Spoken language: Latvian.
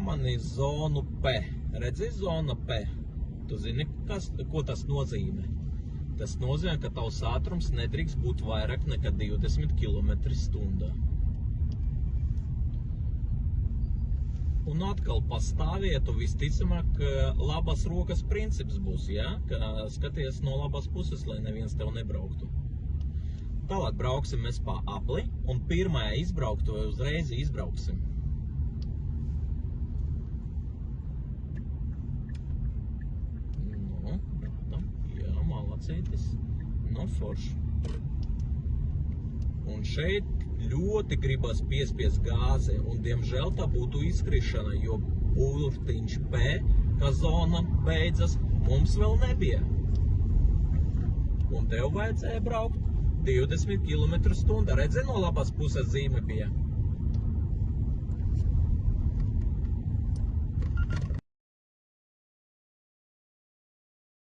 pamanīji zonu P. Redzi zona P? Tu zini, ko tas nozīmē? Tas nozīmē, ka tavs ātrums nedrīkst būt vairāk nekā 20 km/h. Un atkal pastāvietu visticamāk labas rokas princips būs, ja? Ka skaties no labas puses, lai neviens tev nebrauktu. Tālāk brauksim mēs pa apli, un pirmajā izbrauktuvē uzreiz izbrauksim. Nu, rādam, jā, malacītis, nu forši. Un šeit ļoti gribas piespiest gāzi, un diemžēl tā būtu izkrišana, jo burtiņš P, ka zona beidzas, mums vēl nebija. Un tev vajadzēja braukt 20 km/h. Redzi, no labās puses zīme bija.